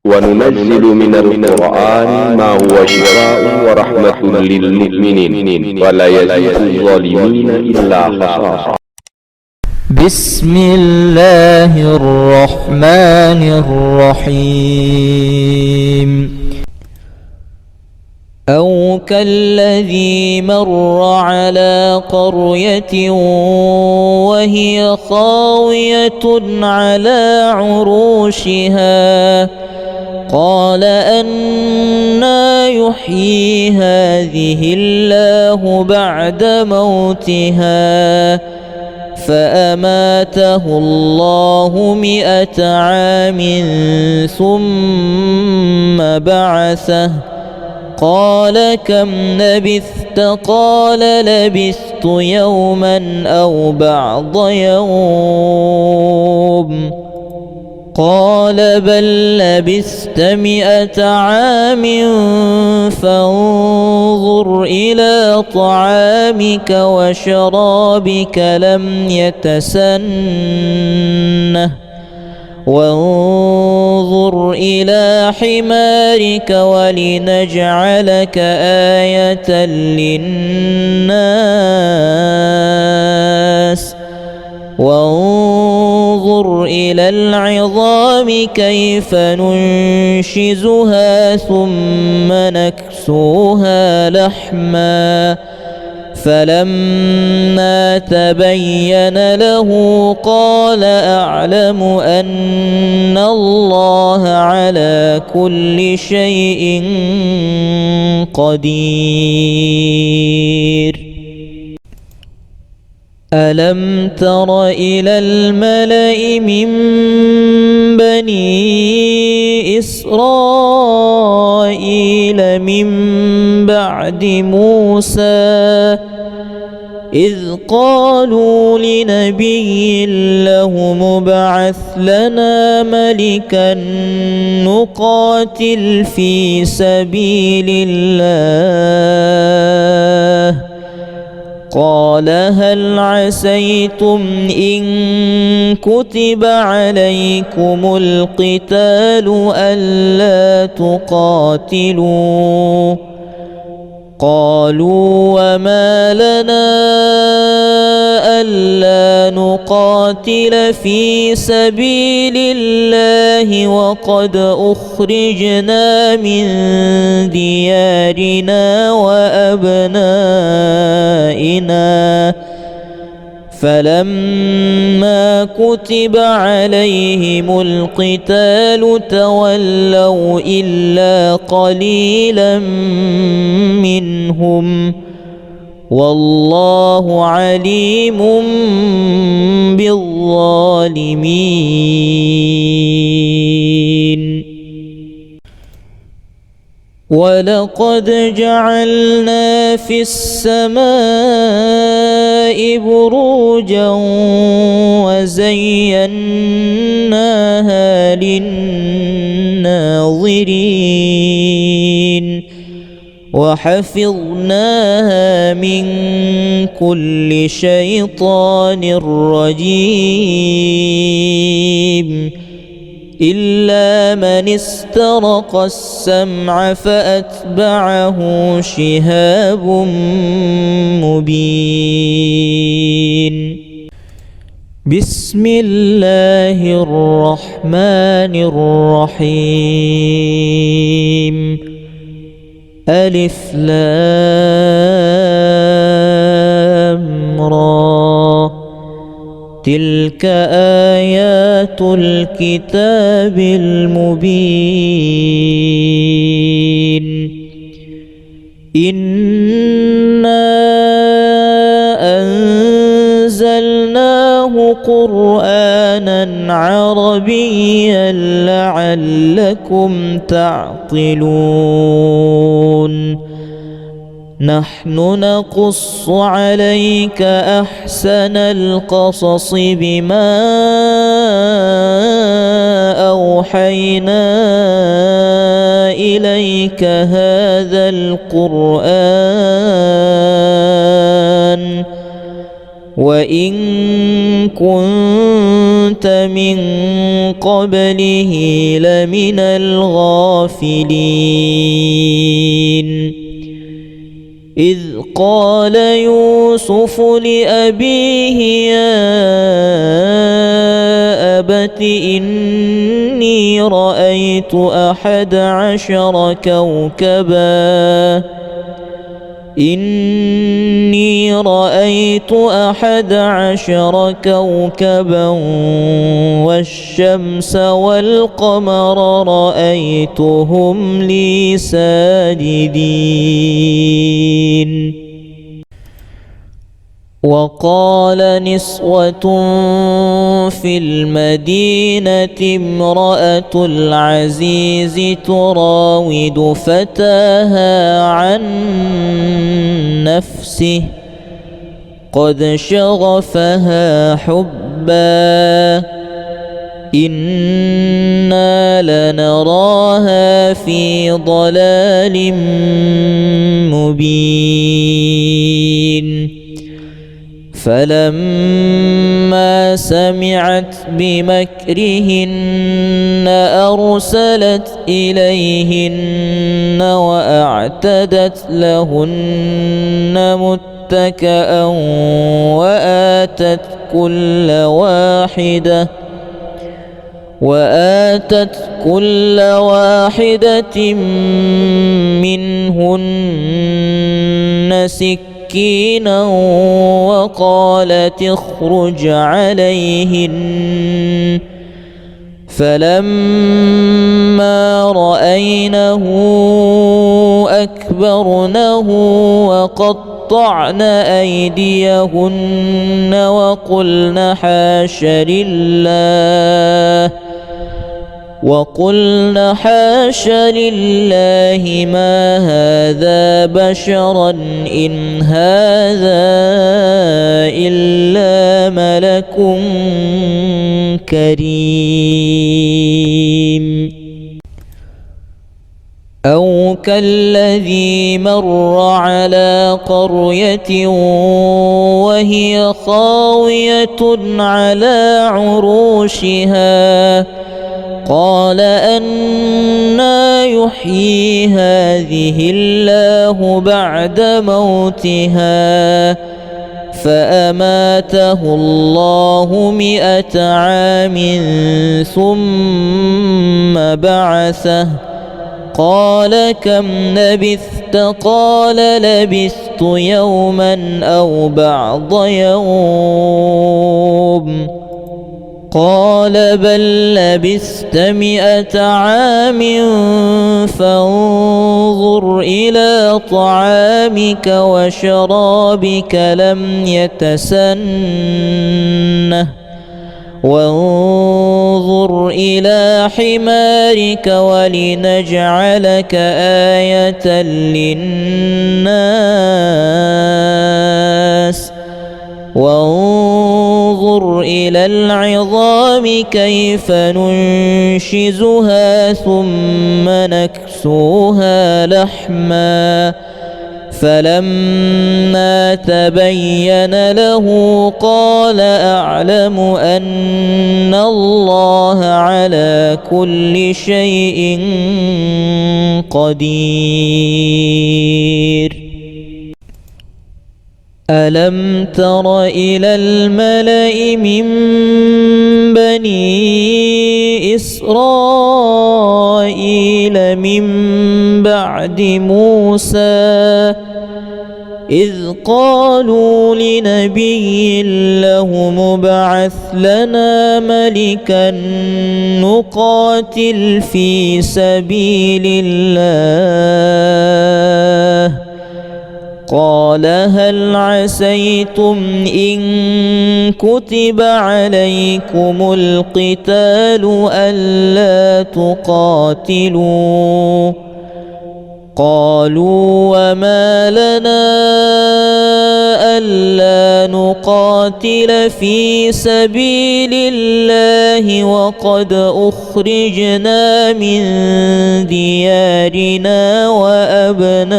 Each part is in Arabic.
وننزل من القرآن ما هو شفاء ورحمة للمؤمنين ولا يزيد الظالمين إلا خسارا. بسم الله الرحمن الرحيم. أو كالذي مر على قرية وهي خاوية على عروشها قال أنى يحيي هذه الله بعد موتها فأماته الله 100 عام ثم بعثه قال كم لبثت؟ قال لبثت يوما أو بعض يوم. قال بل لبثت 100 عام فانظر إلى طعامك وشرابك لم يتسنه وانظر إلى حمارك ولنجعلك آية للناس وانظر إلى العظام كيف ننشزها ثم نكسوها لحما فلما تبين له قال أعلم أن الله على كل شيء قدير. ألم تر إلى الملأ من بني إسرائيل من بعد موسى إذ قالوا لنبي له ابعث لنا ملكا نقاتل في سبيل الله قال هل عسيتم إن كتب عليكم القتال ألا تقاتلوا قالوا وما لنا ألا نقاتل في سبيل الله وقد أخرجنا من ديارنا وأبنائنا فلما كتب عليهم القتال تولوا إلا قليلا منهم والله عليم بالظالمين. ولقد جعلنا في السماء بروجا وزيناها للناظرين وحفظناها من كل شيطان رجيم إلا من استرق السمع فأتبعه شهاب مبين. بسم الله الرحمن الرحيم. ألف لام را تلك آيات الكتاب المبين. إنا أنزلناه قرآنا عربيا لعلكم تعقلون. نحن نقص عليك أحسن القصص بما أوحينا إليك هذا القرآن وإن كنت من قبله لمن الغافلين إذ قال يوسف لأبيه يا أبت إني رأيت 11 كوكبا والشمس والقمر رأيتهم لي ساجدين وقال نسوة في المدينة امرأة العزيز تراود فتاها عن نفسه قد شغفها حبا إنا لنراها في ضلال مبين فلما سمعت بمكرهن أرسلت إليهن وأعتدت لهن متكأ وآتت كل واحدة منهن سكينا وقالت اخرج عليهن فلما رأينه أكبرنه وقطعن أيديهن وقلن حاش لله ما هذا بشرا إن هذا إلا ملك كريم أو كالذي مر على قرية وهي خاوية على عروشها قال أنى يحيي هذه الله بعد موتها فأماته الله 100 عام ثم بعثه قال كم لبثت قال لبثت يوما أو بعض يوم قال بل لبثت 100 عام فانظر إلى طعامك وشرابك لم يتسنه وانظر إلى حمارك ولنجعلك آية للناس وانظر إلى العظام كيف ننشزها ثم نكسوها لحما فلما تبين له قال أعلم أن الله على كل شيء قدير ألم تر إلى الملأ من بني إسرائيل من بعد موسى إذ قالوا لنبي له ابعث لنا ملكا نقاتل في سبيل الله قال هل عسيتم إن كتب عليكم القتال ألا تقاتلوا قالوا وما لنا ألا نقاتل في سبيل الله وقد أخرجنا من ديارنا وأبنائنا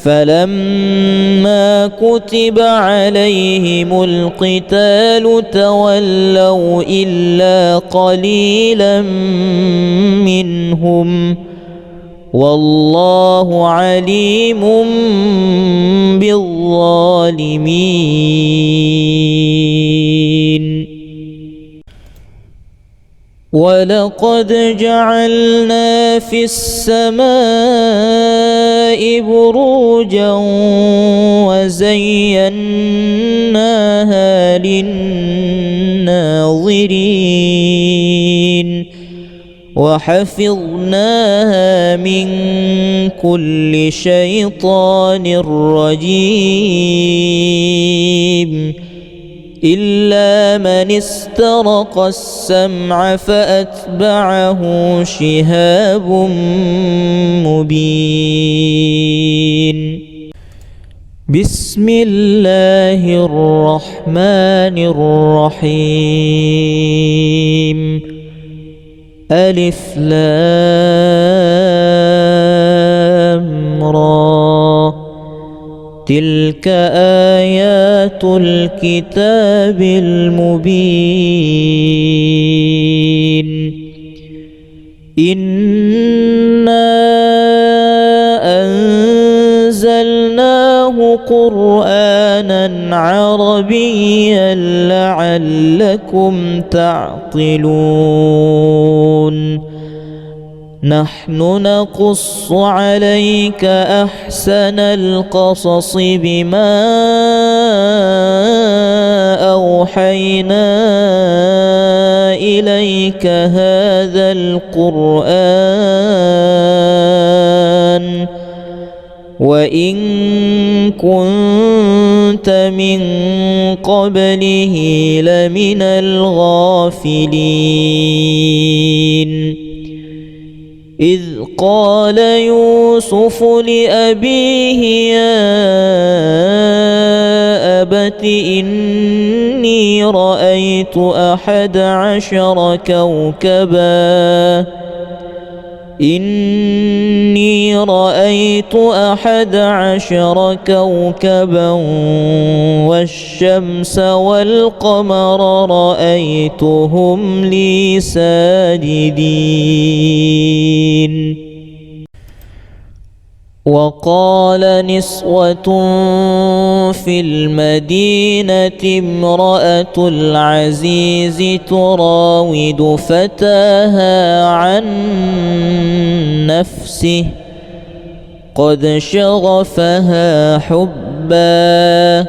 فلما كتب عليهم القتال تولوا إلا قليلا منهم والله عليم بالظالمين. ولقد جعلنا في السماء بروجا وزيناها للناظرين وحفظناها من كل شيطان رجيم إلا من استرق السمع فأتبعه شهاب مبين. بسم الله الرحمن الرحيم. ألف لام را تلك آيات الكتاب المبين. إنا أنزلناه قرآنا عربيا لعلكم تعقلون. نحن نقص عليك أحسن القصص بما أوحينا إليك هذا القرآن وإن كنت من قبله لمن الغافلين. إذ قال يوسف لأبيه يا أبت إني رأيت 11 كوكبا والشمس والقمر رأيتهم لي ساجدين. وقال نسوة في المدينة امرأة العزيز تراود فتاها عن نفسه قد شغفها حبا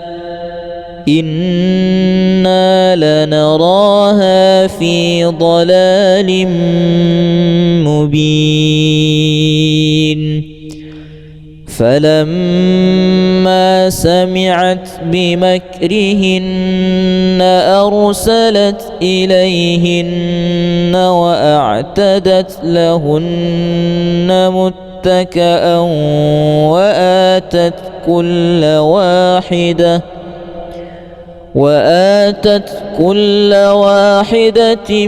إنا لنراها في ضلال مبين. فلما سمعت بمكرهن أرسلت إليهن وأعتدت لهن متكئا وآتت كل واحدة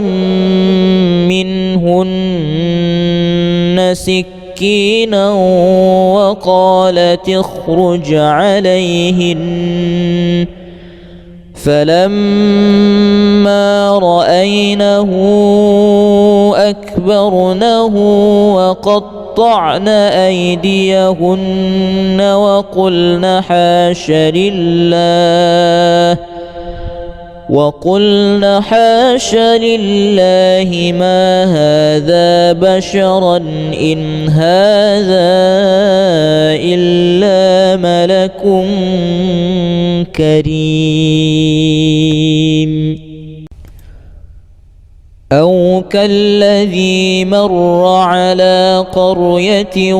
منهن سكينا وقالت اخرج عليهن فلما رأينه أكبرنه وقطعن أيديهن وقلن حاش لله ما هذا بشرا إن هذا إلا ملك كريم. أو كالذي مر على قرية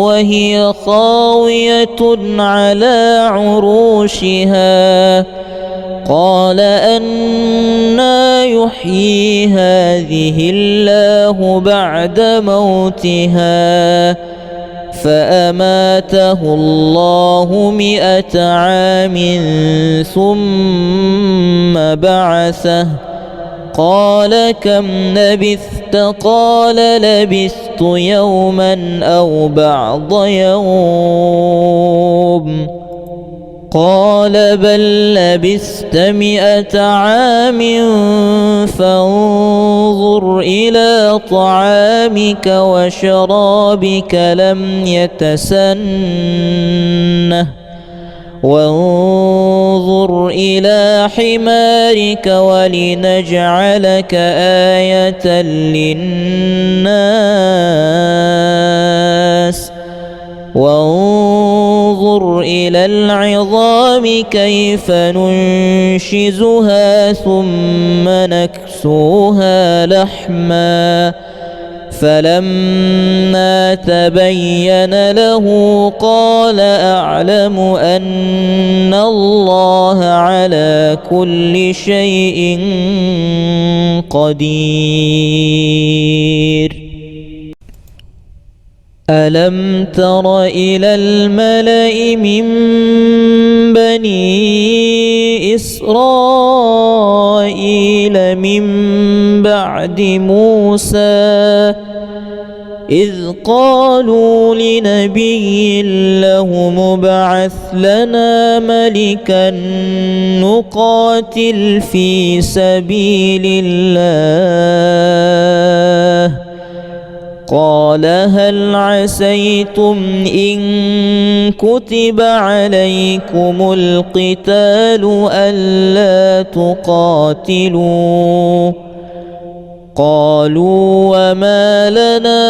وهي خاوية على عروشها قال أنى يحيي هذه الله بعد موتها فأماته الله 100 عام ثم بعثه قال كم لبثت قال لبثت لبثت يوما أو بعض يوم قال بل لبثت 100 عام فانظر إلى طعامك وشرابك لم يتسنه وانظر إلى حمارك ولنجعلك آية للناس وانظر إلى العظام كيف ننشزها ثم نكسوها لحما فلما تبين له قال أعلم أن الله على كل شيء قدير. ألم تر إلى الملأ من بني إسرائيل من بعد موسى إذ قالوا لنبي له مبعث لنا ملكا نقاتل في سبيل الله قال هل عسيتم إن كتب عليكم القتال ألا تقاتلوا قالوا وما لنا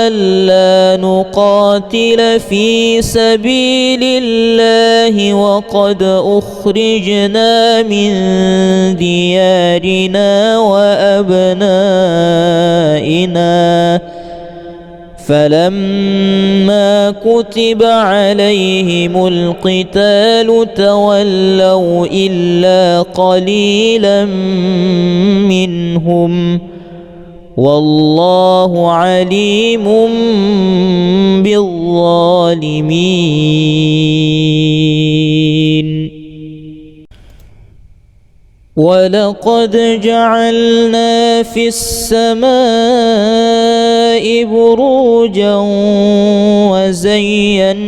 ألا نقاتل في سبيل الله وقد أخرجنا من ديارنا وأبنائنا فلما كتب عليهم القتال تولوا إلا قليلا منهم والله عليم بالظالمين. ولقد جعلنا في السماء بروجا وزيناها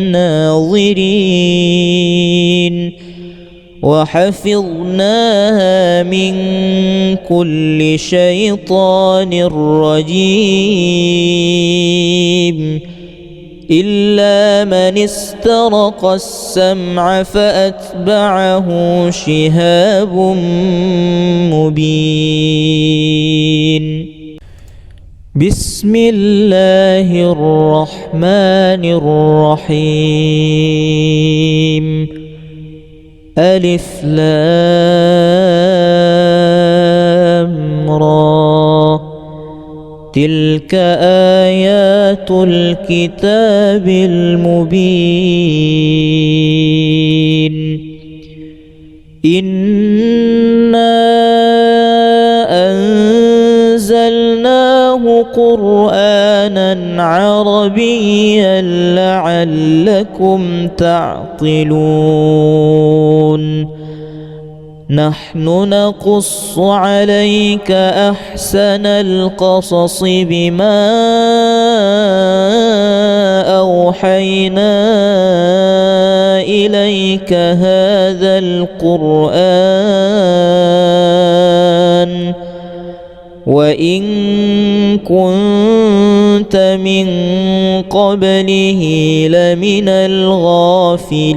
للناظرين وحفظناها من كل شيطان رجيم إلا من استرق السمع فأتبعه شهاب مبين. بسم الله الرحمن الرحيم ألف لام را تلك آيات الكتاب المبين إنا أنزلناه قرآنا عربيا لعلكم تعقلون نحن نقص عليك أحسن القصص بما أوحينا إليك هذا القرآن وإن كنت من قبله لمن الغافلين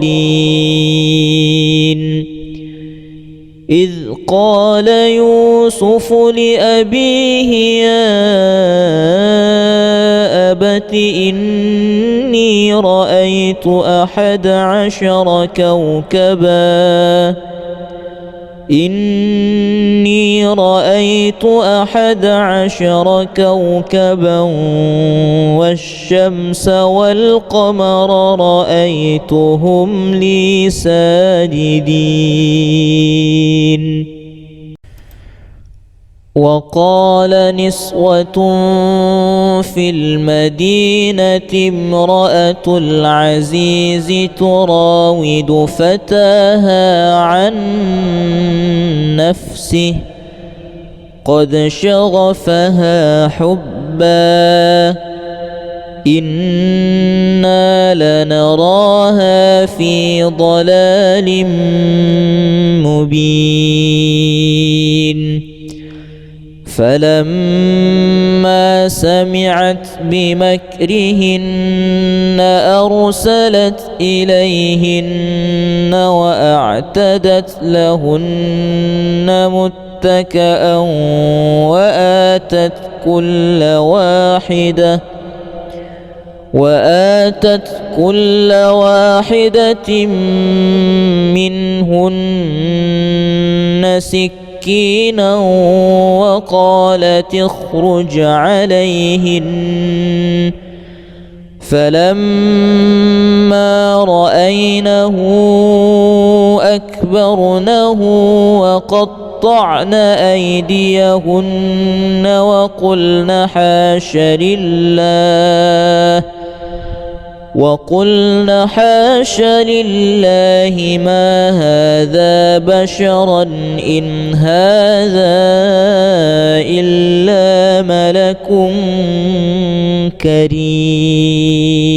إذ قال يوسف لأبيه يا أبت إني رأيت 11 كوكبا إني رأيت 11 كوكبا والشمس والقمر رأيتهم لي ساجدين وقال نسوة في المدينة امرأة العزيز تراود فتاها عن نفسه قد شغفها حبا إنا لنراها في ضلال مبين فلما سمعت بمكرهن أرسلت إليهن وأعتدت لهن متكئا وآتت كل واحدة منهن سكينا وقالت اخرج عليهن فلما رأينه أكبرنه وقطعن أيديهن وقلن حاش لله ما هذا بشرا إن هذا إلا ملك كريم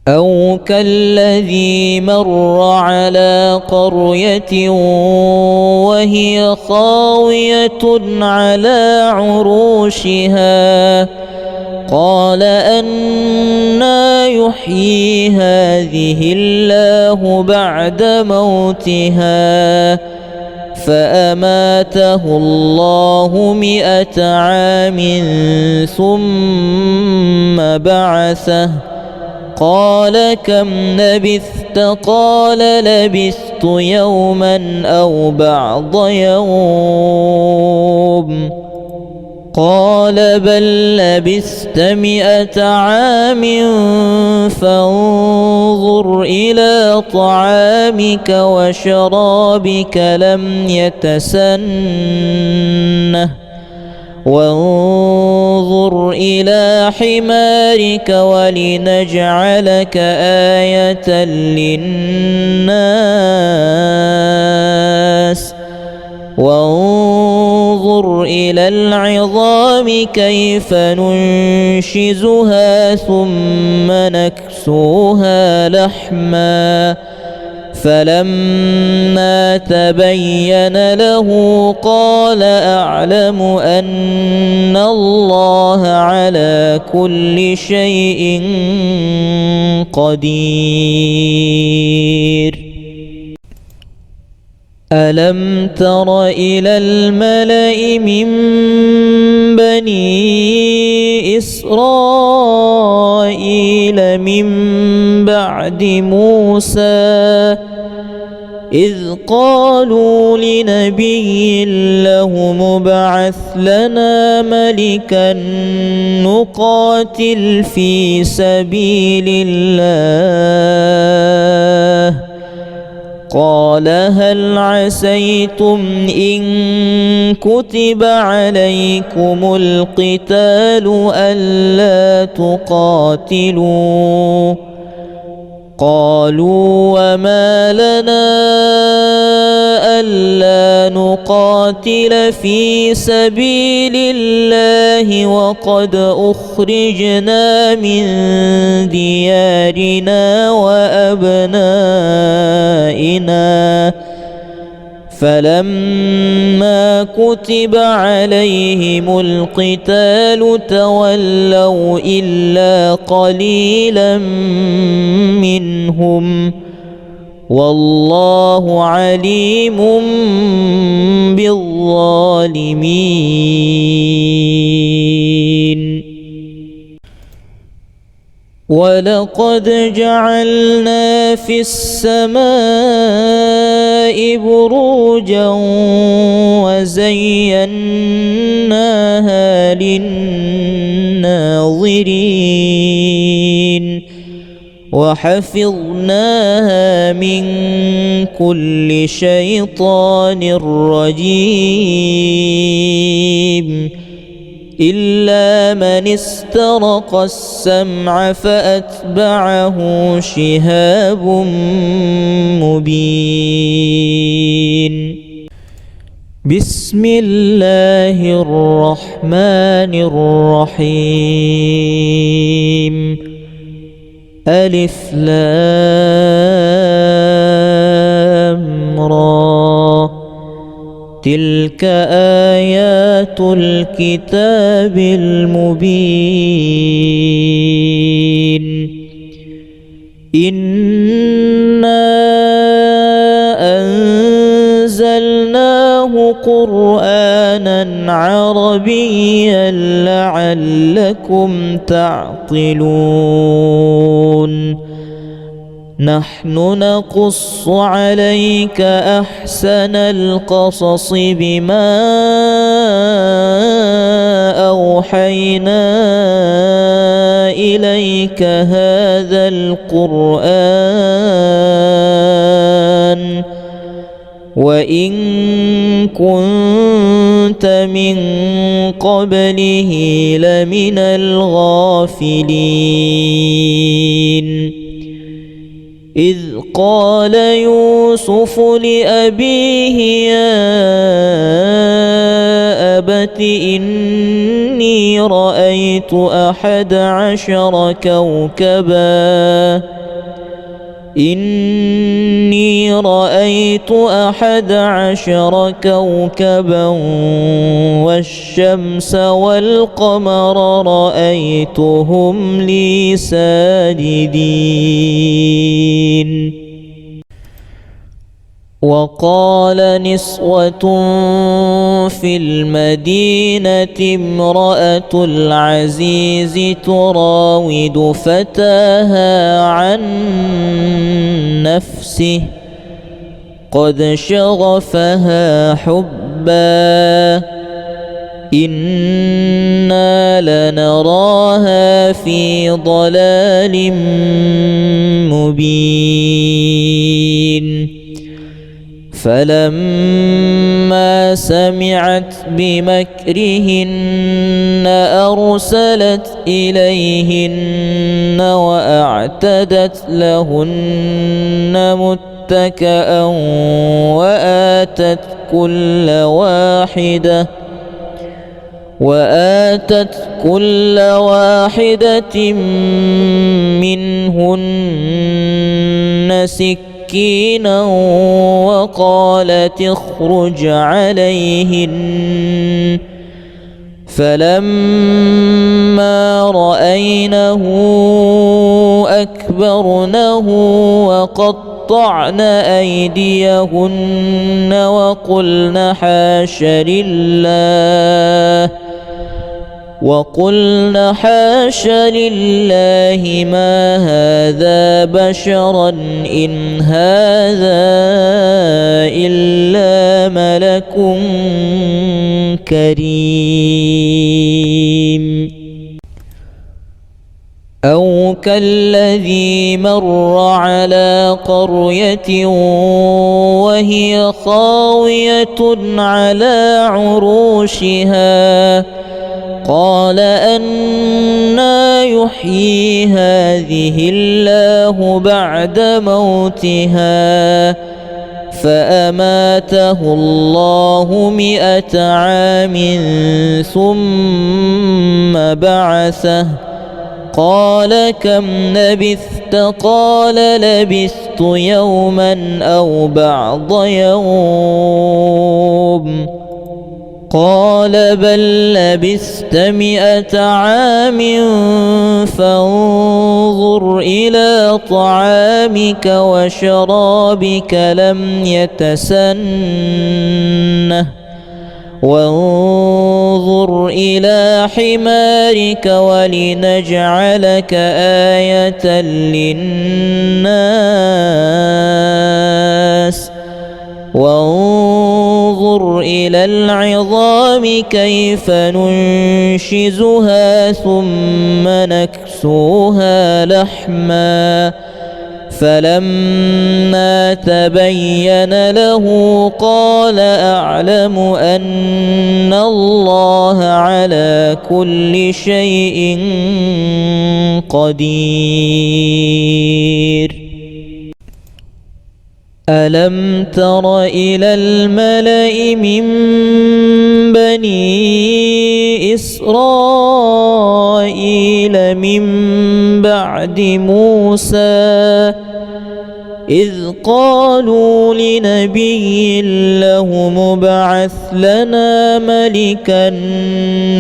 أو كالذي مر على قرية وهي خاوية على عروشها قال أنى يحيي هذه الله بعد موتها فأماته الله 100 عام ثم بعثه قال كم لبثت قال لبثت يوما أو بعض يوم قال بل لبثت 100 عام فانظر إلى طعامك وشرابك لم يتسنه وانظر إلى حمارك ولنجعلك آية للناس وانظر إلى العظام كيف ننشزها ثم نكسوها لحما فلما تبين له قال أعلم أن الله على كل شيء قدير ألم تر إلى الملأ من بني إسرائيل من بعد موسى إذ قالوا لنبي له مبعث لنا ملكا نقاتل في سبيل الله قال هل عسيتم إن كتب عليكم القتال ألا تقاتلوا قالوا وما لنا ألا نقاتل في سبيل الله وقد أخرجنا من ديارنا وأبنائنا فلما كتب عليهم القتال تولوا إلا قليلا منهم والله عليم بالظالمين ولقد جعلنا في السماء بروجا وزيناها للناظرين وحفظناها من كل شيطان رجيم إلا من استرق السمع فأتبعه شهاب مبين بسم الله الرحمن الرحيم ألف لام را تلك آيات الكتاب المبين إنا أنزلناه قرآنا عربيا لعلكم تعقلون نحن نقص عليك أحسن القصص بما أوحينا إليك هذا القرآن وإن كنت من قبله لمن الغافلين إذ قال يوسف لأبيه يا أبت إني رأيت 11 كوكبا والشمس والقمر رأيتهم لي ساجدين وقال نسوة في المدينة امرأة العزيز تراود فتاها عن نفسه قد شغفها حبا إنا لنراها في ضلال مبين فلما سمعت بمكرهن أرسلت إليهن وأعتدت لهن متكئا وآتت كل واحدة منهن سكينا وقالت اخرج عليهن فلما رأينه أكبرنه وقطعن أيديهن وقلن حاش لله ما هذا بشرا إن هذا إلا ملك كريم أو كالذي مر على قرية وهي خاوية على عروشها قال أنى يحيي هذه الله بعد موتها فأماته الله 100 عام ثم بعثه قال كم لبثت قال لبثت يوما أو بعض يوم قال بل لبثت 100 عام فانظر إلى طعامك وشرابك لم يتسنه وانظر إلى حمارك ولنجعلك آية للناس وانظر إلى العظام كيف ننشزها ثم نكسوها لحما فلما تبين له قال أعلم أن الله على كل شيء قدير ألم تر إلى الملأ من بني إسرائيل من بعد موسى إذ قالوا لنبي له ابعث لنا ملكا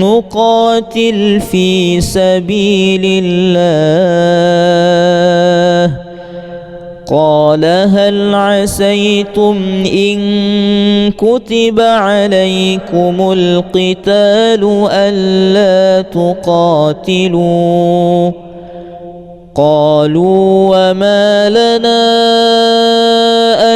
نقاتل في سبيل الله قال هل عسيتم إن كتب عليكم القتال ألا تقاتلوا قالوا وما لنا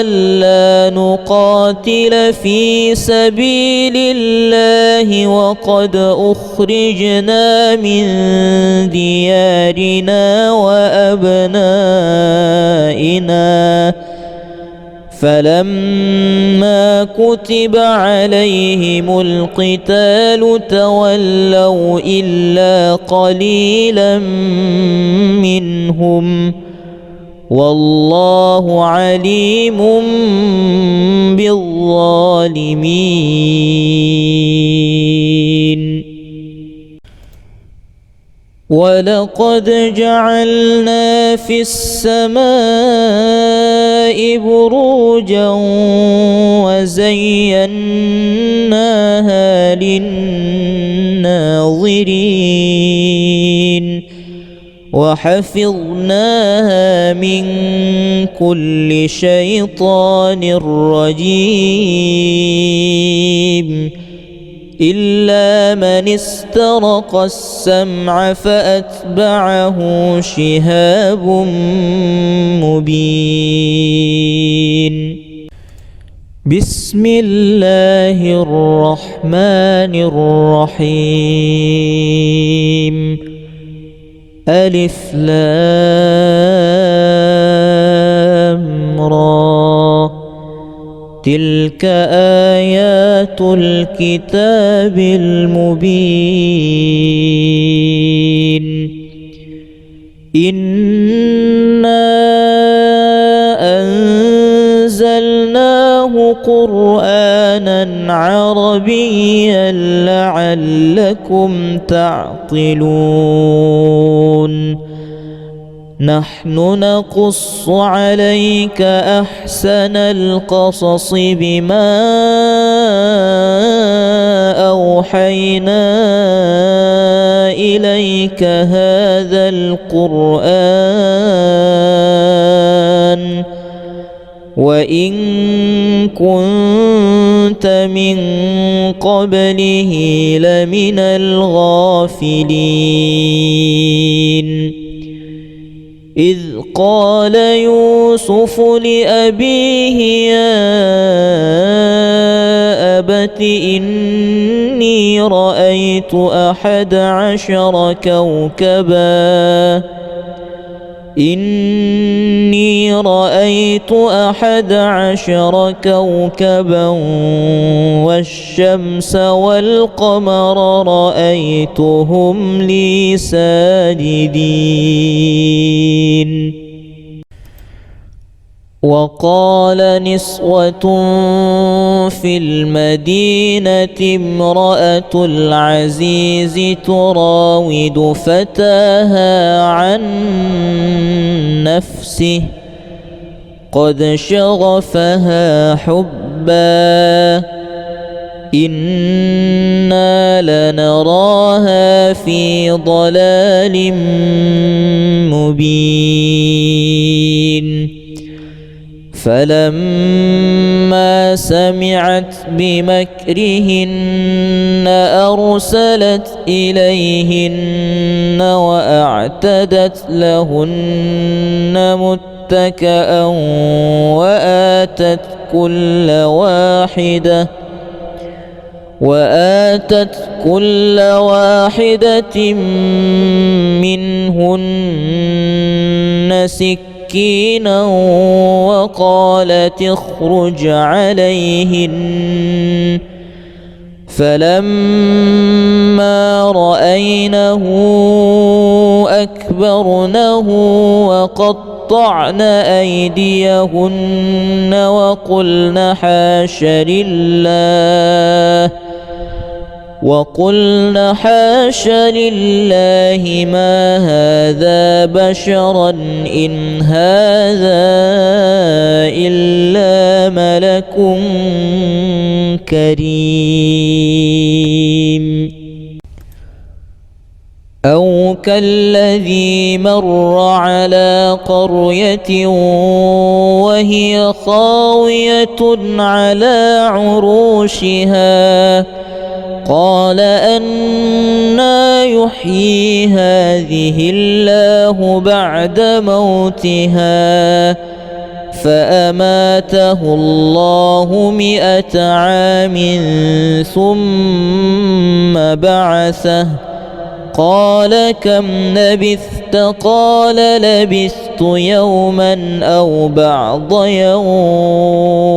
ألا نقاتل في سبيل الله وقد أخرجنا من ديارنا وأبنائنا فلما كتب عليهم القتال تولوا إلا قليلا منهم والله عليم بالظالمين ولقد جعلنا في السماء بروجا وزيناها للناظرين وحفظناها من كل شيطان رجيم إلا من استرق السمع فأتبعه شهاب مبين بسم الله الرحمن الرحيم ألف لام را تلك آيات الكتاب المبين إنا أنزلناه قرآنا عربيا لعلكم تعقلون نحن نقص عليك أحسن القصص بما أوحينا إليك هذا القرآن وإن كنت من قبله لمن الغافلين إذ قال يوسف لأبيه يا أبت إني رأيت 11 كوكبا إني رأيت 11 كوكبا والشمس والقمر رأيتهم لي ساجدين وقال نسوة في المدينة امرأة العزيز تراود فتاها عن نفسه قد شغفها حبا إنا لنراها في ضلال مبين فلما سمعت بمكرهن أرسلت إليهن وأعتدت لهن متكئا وآتت كل واحدة منهن سكينا وقالت اخرج عليهن فلما رأينه أكبرنه وقطعن أيديهن وقلن حاش لله ما هذا بشرا إن هذا إلا ملك كريم أو كالذي مر على قرية وهي خاوية على عروشها قال أنى يحيي هذه الله بعد موتها فأماته الله 100 عام ثم بعثه قال كم لبثت قال لبثت يوما أو بعض يوم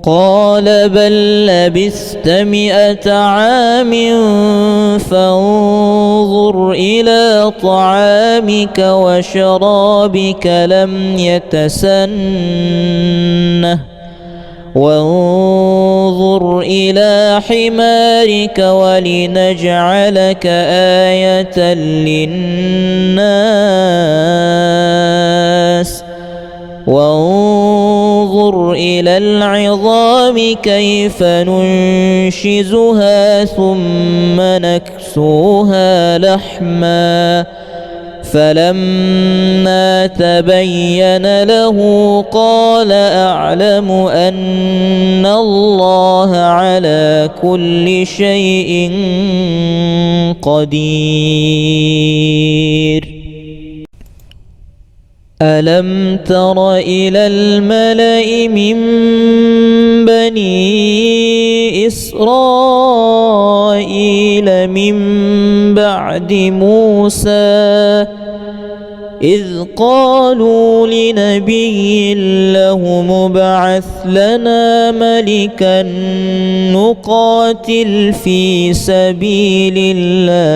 قال بل لبثت 100 عام فانظر إلى طعامك وشرابك لم يتسنه وانظر إلى حمارك ولنجعلك آية للناس وانظر إلى العظام كيف ننشزها ثم نكسوها لحما فلما تبين له قال أعلم أن الله على كل شيء قدير ألم تر إلى الملأ من بني إسرائيل من بعد موسى إذ قالوا لنبي له مبعث لنا ملكا نقاتل في سبيل الله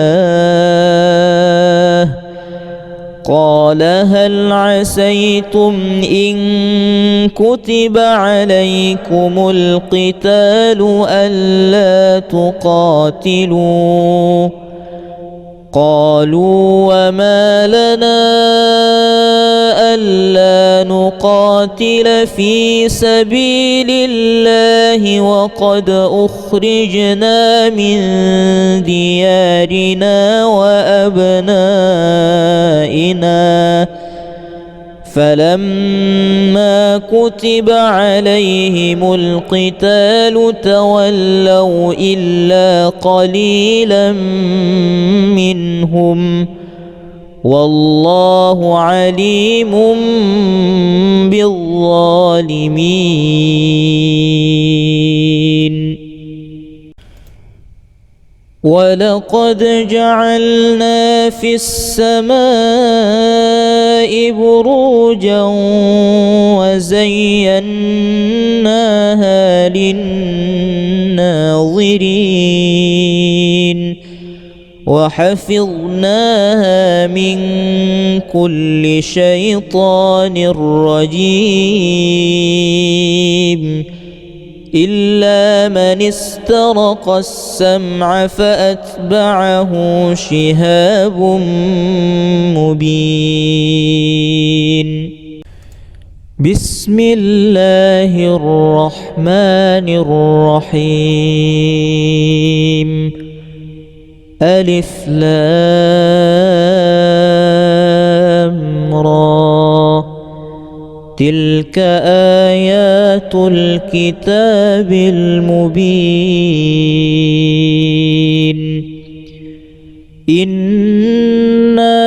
قال هل عسيتم إن كتب عليكم القتال ألا تقاتلوا قالوا وما لنا ألا نقاتل في سبيل الله وقد أخرجنا من ديارنا وأبنائنا فلما كتب عليهم القتال تولوا إلا قليلا منهم والله عليم بالظالمين ولقد جعلنا في السماء بروجا وزيناها للناظرين وحفظناها من كل شيطان رجيم إلا من استرق السمع فأتبعه شهاب مبين بسم الله الرحمن الرحيم ألف لام را تلك آيات الكتاب المبين إنا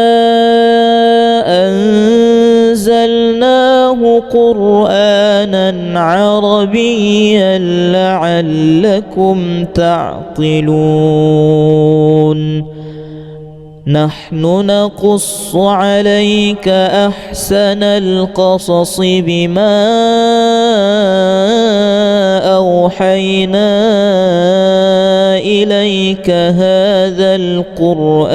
أنزلناه قرآنا عربيا لعلكم تعقلون نحن نقص عليك أحسن القصص بما أوحينا إليك هذا القرآن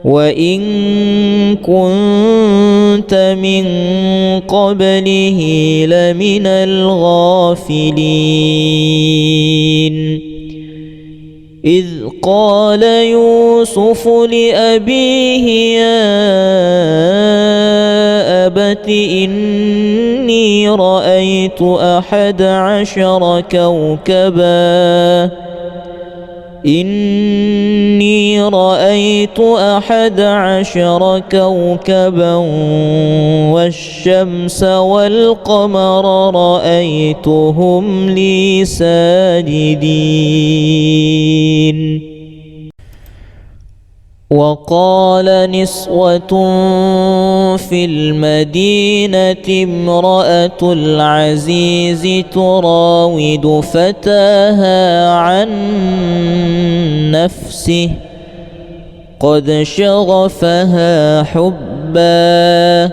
وإن كنت من قبله لمن الغافلين إذ قال يوسف لأبيه يا أبت إني رأيت 11 كوكبا والشمس والقمر رأيتهم لي ساجدين وقال نسوة في المدينة امرأة العزيز تراود فتاها عن نفسه قد شغفها حبا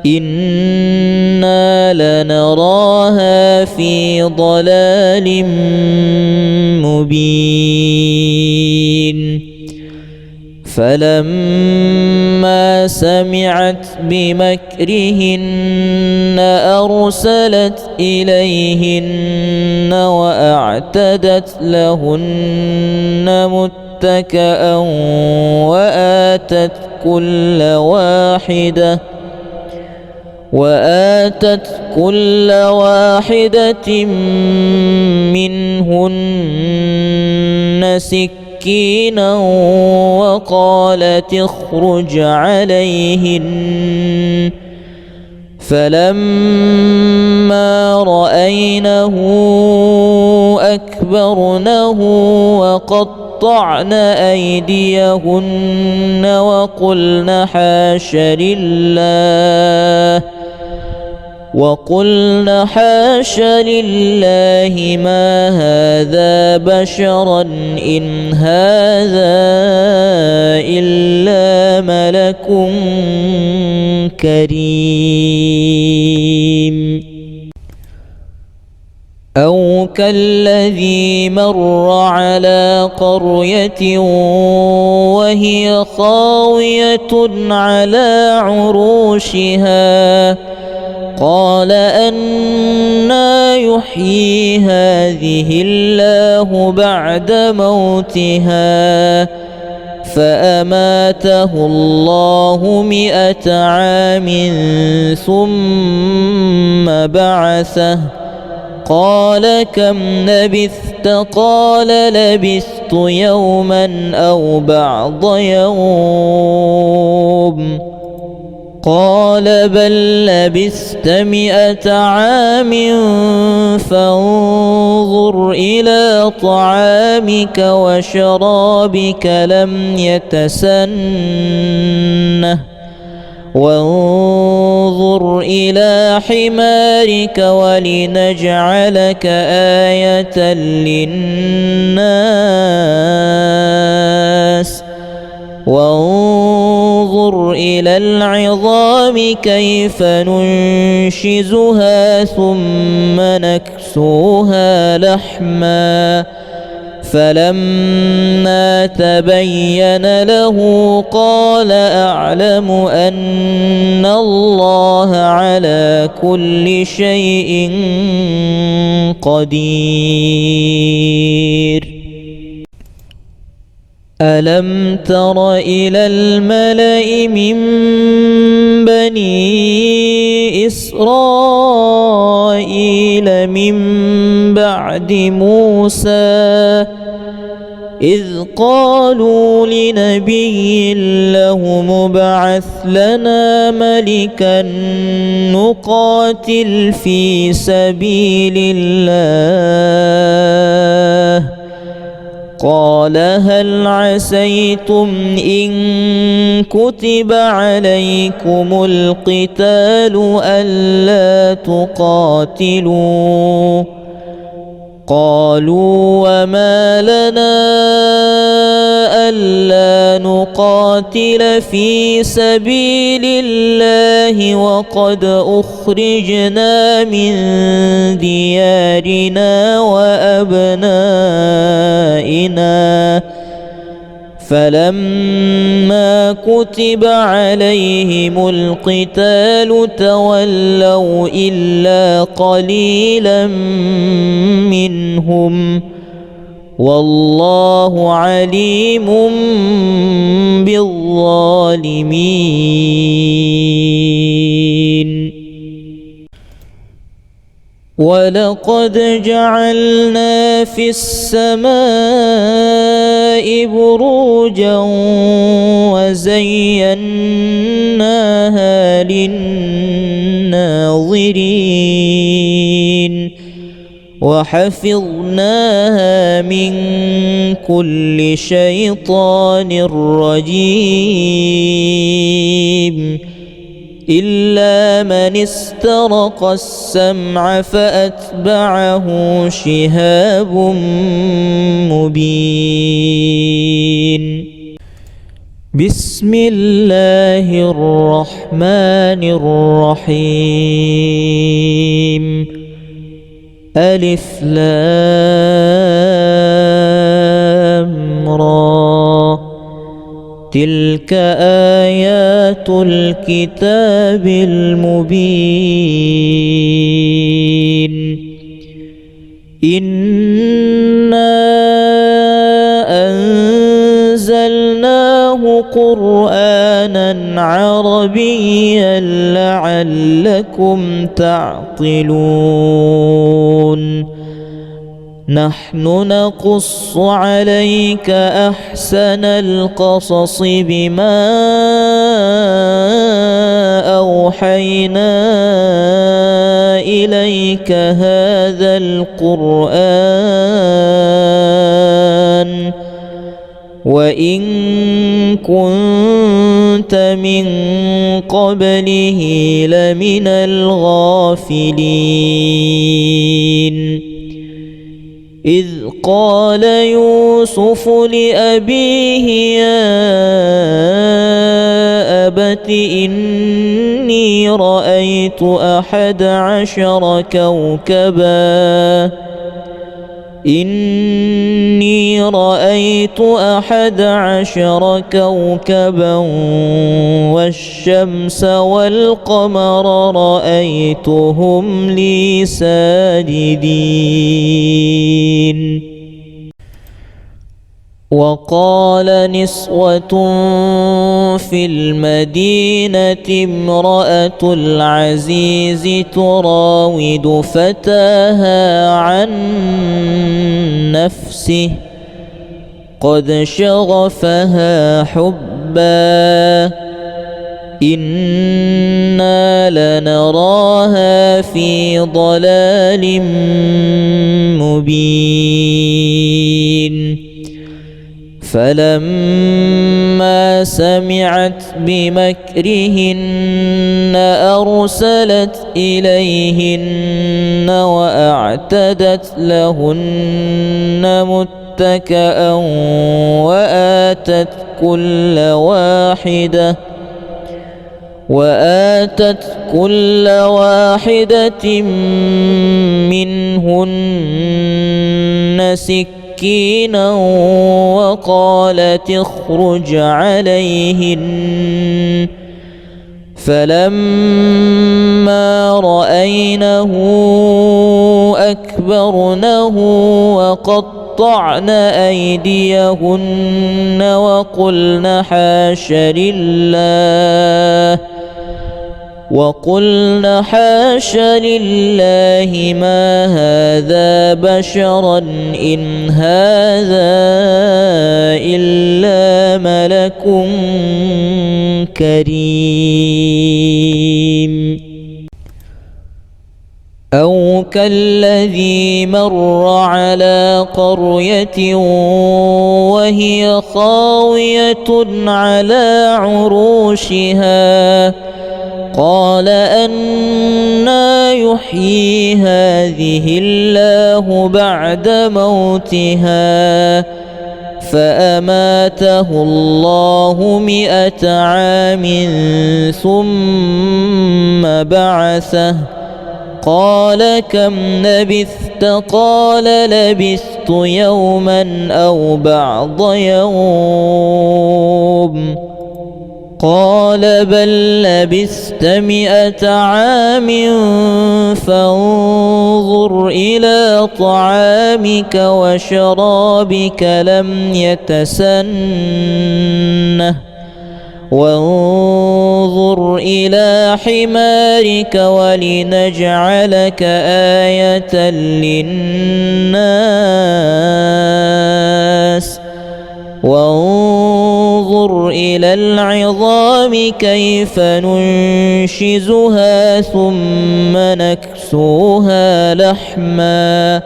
إنا لنراها في ضلال مبين فلما سمعت بمكرهن أرسلت إليهن وأعتدت لهن متكئا وآتت كل واحدة منهن سكينا وقالت اخرج عليهن فلما رأينه أكبرنه وقطعن أيديهن وقلن حاش لله ما هذا بشرا إن هذا إلا ملك كريم أو كالذي مر على قرية وهي خاوية على عروشها قال أنى يحيي هذه الله بعد موتها فأماته الله 100 عام ثم بعثه قال كم لبثت قال لبثت يوما أو بعض يوم قال بل لبثت 100 عام فانظر إلى طعامك وشرابك لم يتسنه وانظر إلى حمارك ولنجعلك آية للناس وانظر إلى العظام كيف ننشزها ثم نكسوها لحما فلما تبين له قال أعلم أن الله على كل شيء قدير ألم تر إلى الملأ من بني إسرائيل من بعد موسى إذ قالوا لنبي له مبعث لنا ملكا نقاتل في سبيل الله قال هل عسيتم إن كتب عليكم القتال ألا تقاتلوا قالوا وما لنا ألا نقاتل في سبيل الله وقد أخرجنا من ديارنا وأبنائنا فلما كتب عليهم القتال تولوا إلا قليلا منهم والله عليم بالظالمين. ولقد جعلنا في السماء بروجا وزيناها للناظرين وحفظناها من كل شيطان رجيم إلا من استرق السمع فأتبعه شهاب مبين. بسم الله الرحمن الرحيم. ألف لام را تلك آيات الكتاب المبين. إنا أنزلناه قرآنا عربيا لعلكم تعقلون. نحن نقص عليك أحسن القصص بما أوحينا إليك هذا القرآن وإن كنت من قبله لمن الغافلين. إذ قال يوسف لأبيه يا أبت إني رأيت 11 كوكبا والشمس والقمر رأيتهم لي ساجدين. وقال نسوة في المدينة امرأة العزيز تراود فتاها عن نفسه قد شغفها حبا إنا لنراها في ضلال مبين. فلما سمعت بمكرهن أرسلت إليهن وأعتدت لهن متكئا وآتت كل واحدة منهن سكينا وقالت اخرج عليهن فلما رأينه أكبرنه وقطعن أيديهن وقلن حاش لله ما هذا بشرا إن هذا إلا ملك كريم. أو كالذي مر على قرية وهي خاوية على عروشها قال أنى يحيي هذه الله بعد موتها فأماته الله 100 عام ثم بعثه قال كم لبثت قال لبثت يوما أو بعض يوم قال بل لبثت 100 عام فانظر إلى طعامك وشرابك لم يتسنه وانظر إلى حمارك ولنجعلك آية للناس وانظر إلى العظام كيف ننشزها ثم نكسوها لحما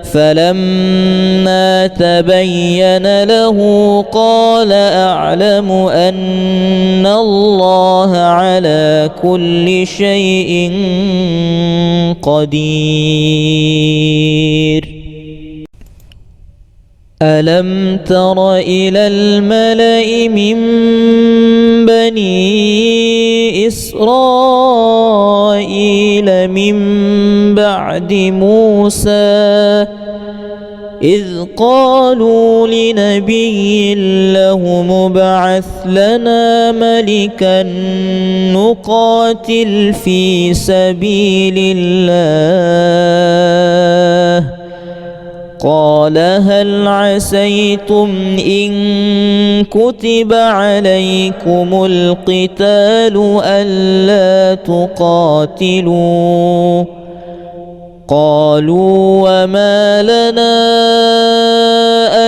فلما تبين له قال أعلم أن الله على كل شيء قدير. ألم تر إلى الملأ من بني إسرائيل من بعد موسى إذ قالوا لنبي له ابعث لنا ملكا نقاتل في سبيل الله قال هل عسيتم إن كتب عليكم القتال ألا تقاتلوا قالوا وما لنا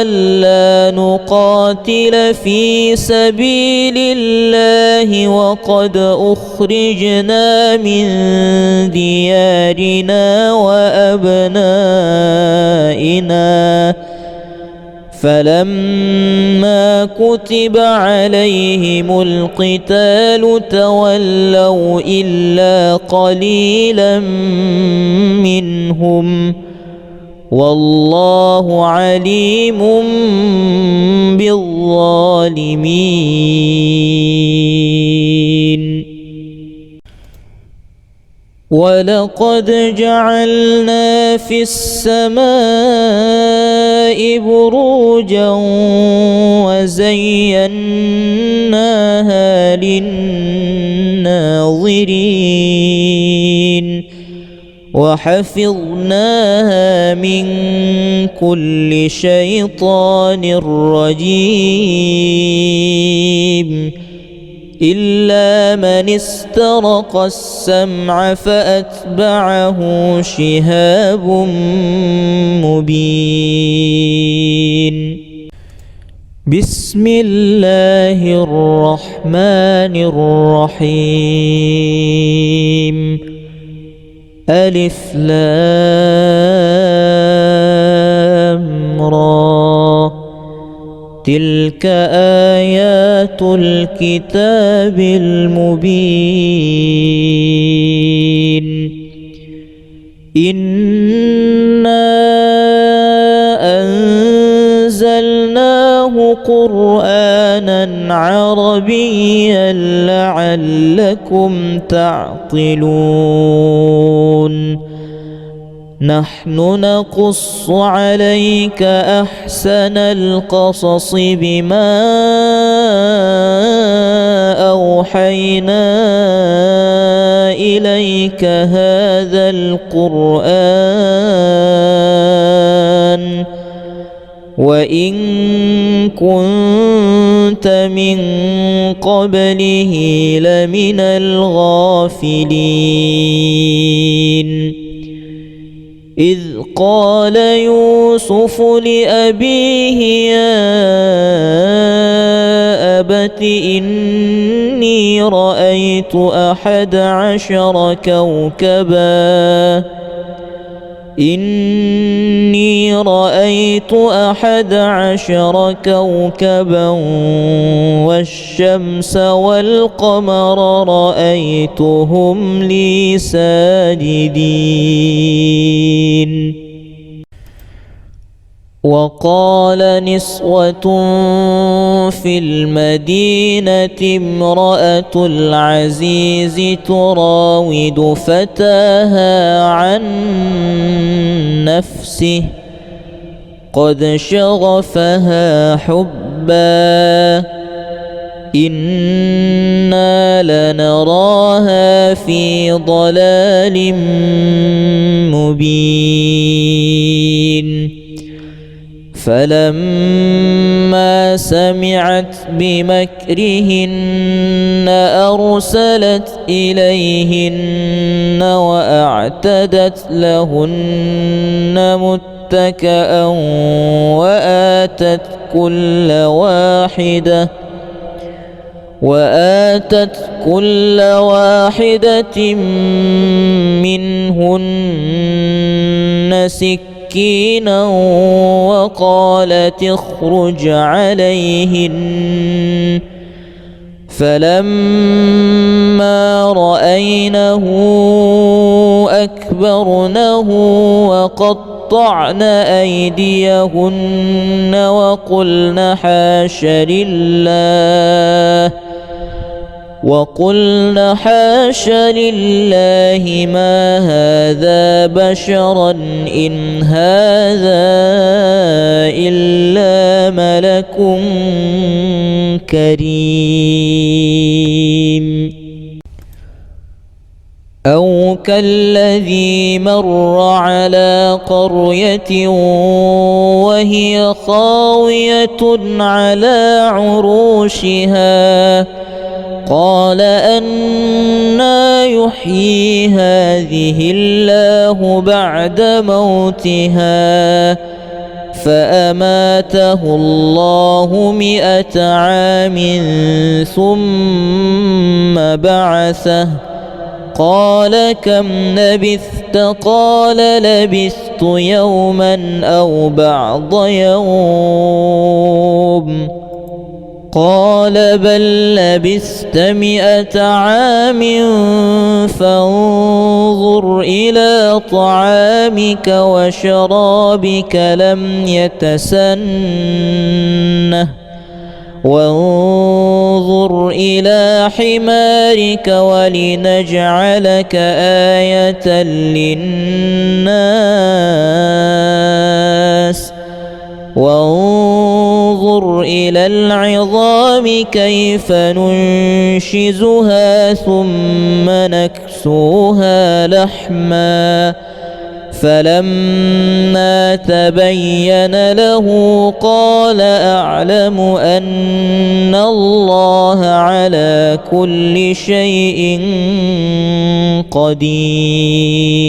ألا نقاتل في سبيل الله وقد أخرجنا من ديارنا وأبنائنا فلما كتب عليهم القتال تولوا إلا قليلا منهم والله عليم بالظالمين. ولقد جعلنا في السماء بروجا وزيناها للناظرين وحفظناها من كل شيطان رجيم إلا من استرق السمع فأتبعه شهاب مبين. بسم الله الرحمن الرحيم ألف لام را تلك آيات الكتاب المبين إنا أنزلناه قرآنا عربيا لعلكم تعقلون نحن نقص عليك أحسن القصص بما أوحينا إليك هذا القرآن وإن كنت من قبله لمن الغافلين إذ قال يوسف لأبيه يا أبت إني رأيت 11 كوكبا إني رأيت 11 كوكبا والشمس والقمر رأيتهم لي ساجدين. وقال نسوة في المدينة امرأة العزيز تراود فتاها عن نفسه قد شغفها حبا إنا لنراها في ضلال مبين. فلما سمعت بمكرهن أرسلت إليهن وأعتدت لهن متكأ وآتت كل واحدة منهن سكينا وقالت اخرج عليهن. فلما رأينه أكبرنه وقطعن أيديهن وقلن حاش لله ما هذا بشرا إن هذا إلا ملك كريم. أو كالذي مر على قرية وهي خاوية على عروشها قال أنى يحيي هذه الله بعد موتها فأماته الله 100 عام ثم بعثه قال كم لبثت قال لبثت يوما أو بعض يوم قال بل لبثت 100 عام فانظر إلى طعامك وشرابك لم يتسنه وانظر إلى حمارك ولنجعلك آية للناس وانظر إلى العظام كيف ننشزها ثم نكسوها لحما فلما تبين له قال أعلم أن الله على كل شيء قدير.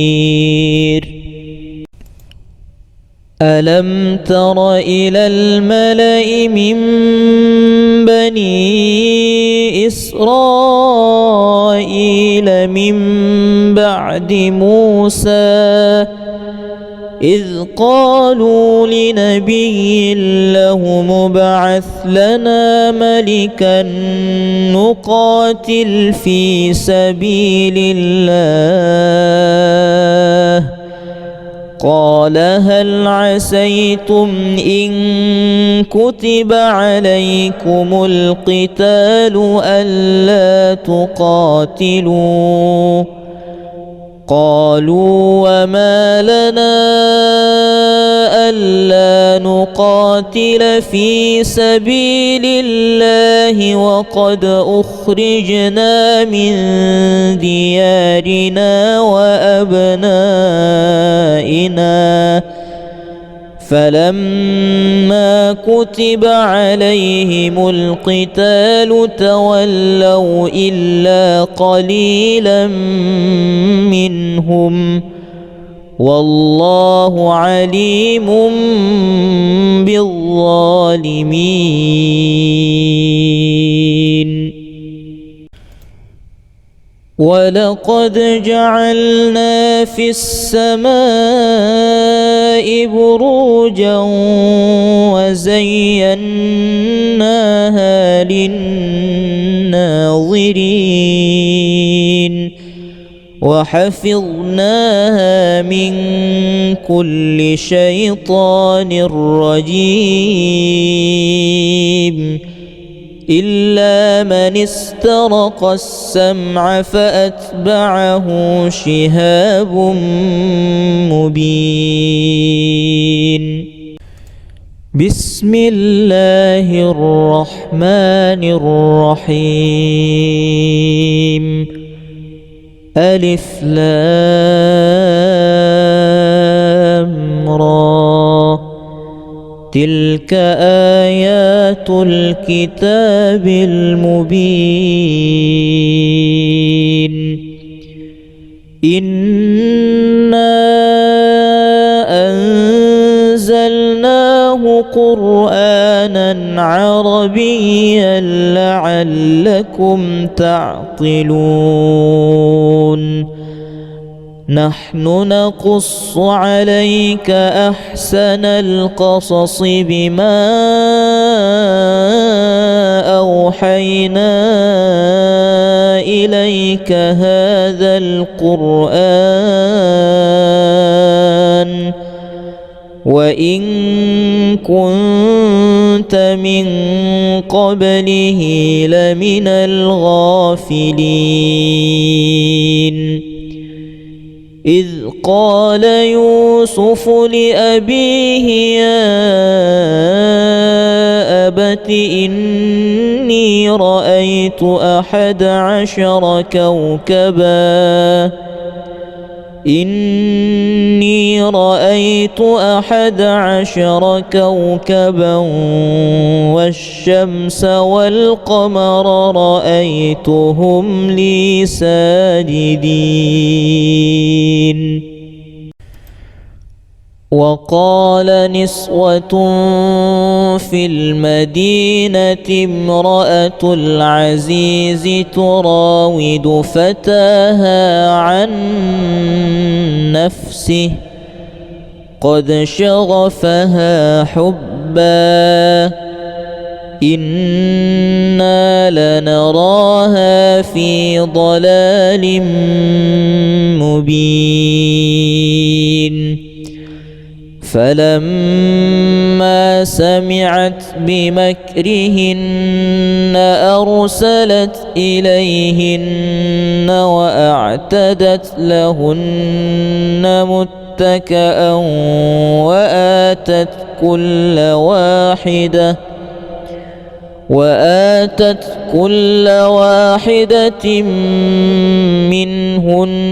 ألم تر إلى الملأ من بني إسرائيل من بعد موسى إذ قالوا لنبي له ابعث لنا ملكا نقاتل في سبيل الله قال هل عسيتم إن كتب عليكم القتال ألا تقاتلوا قالوا وما لنا ألا نقاتل في سبيل الله وقد أخرجنا من ديارنا وأبنائنا فلما كتب عليهم القتال تولوا إلا قليلا منهم والله عليم بالظالمين. ولقد جعلنا في السماء بروجا وزيناها للناظرين وحفظناها من كل شيطان رجيم إلا من استرق السمع فأتبعه شهاب مبين. بسم الله الرحمن الرحيم. ألف لام را تلك آيات الكتاب المبين. إنا أنزلناه قرآنا عربيا لعلكم تعقلون. نحن نقص عليك أحسن القصص بما أوحينا إليك هذا القرآن وإن كنت من قبله لمن الغافلين. إذ قال يوسف لأبيه يا أبت إني رأيت 11 كوكبا والشمس والقمر رأيتهم لي ساجدين. وقال نسوة في المدينة امرأة العزيز تراود فتاها عن نفسه قد شغفها حبا إنا لنراها في ضلال مبين. فلما سمعت بمكرهن أرسلت إليهن وأعتدت لهن متكئا وآتت كل واحدة منهن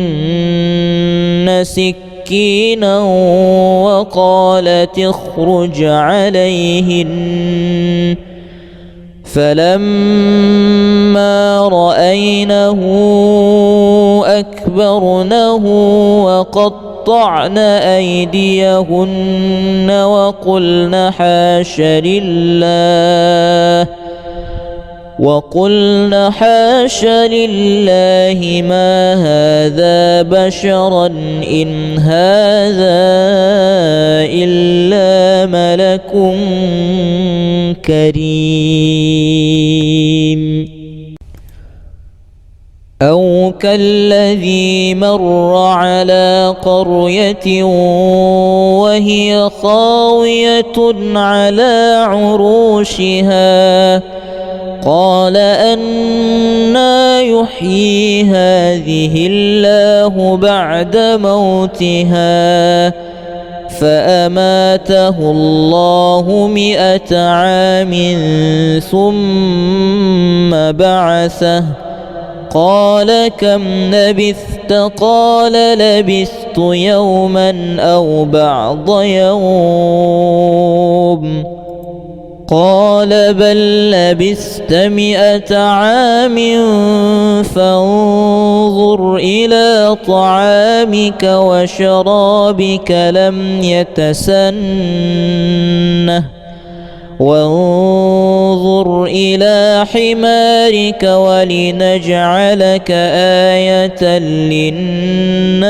سكينا وقالت اخرج عليهن فلما رأينه أكبرنه وقطعن أيديهن وقلن حاش لله ما هذا بشرا إن هذا إلا ملك كريم. أو كالذي مر على قرية وهي خاوية على عروشها قال أنى يحيي هذه الله بعد موتها فأماته الله 100 عام ثم بعثه قال كم لبثت قال لبثت يوما أو بعض يوم قال بل لبثت 100 عام فانظر إلى طعامك وشرابك لم يتسنه وانظر إلى حمارك ولنجعلك آية للناس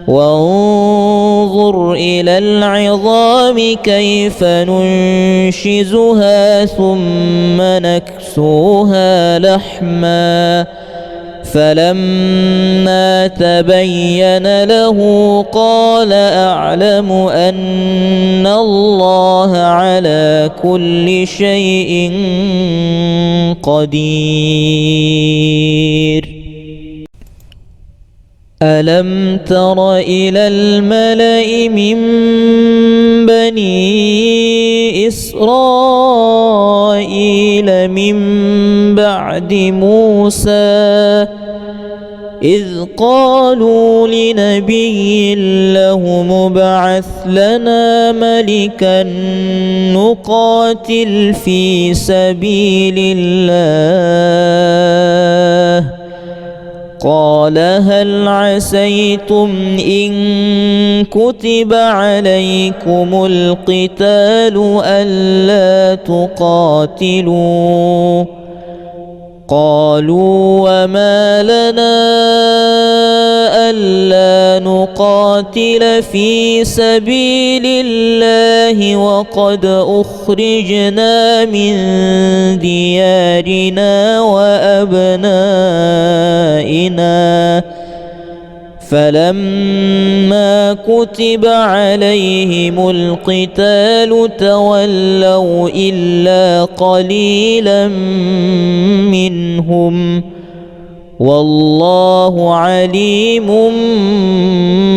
وانظر إلى العظام كيف ننشزها ثم نكسوها لحما فلما تبين له قال أعلم أن الله على كل شيء قدير. ألم تر إلى الملأ من بني إسرائيل من بعد موسى إذ قالوا لنبي له مبعث لنا ملكا نقاتل في سبيل الله قال هل عسيتم إن كتب عليكم القتال ألا تقاتلوا قالوا وما لنا ألا نقاتل في سبيل الله وقد أخرجنا من ديارنا وأبنائنا فلما كتب عليهم القتال تولوا إلا قليلا منهم والله عليم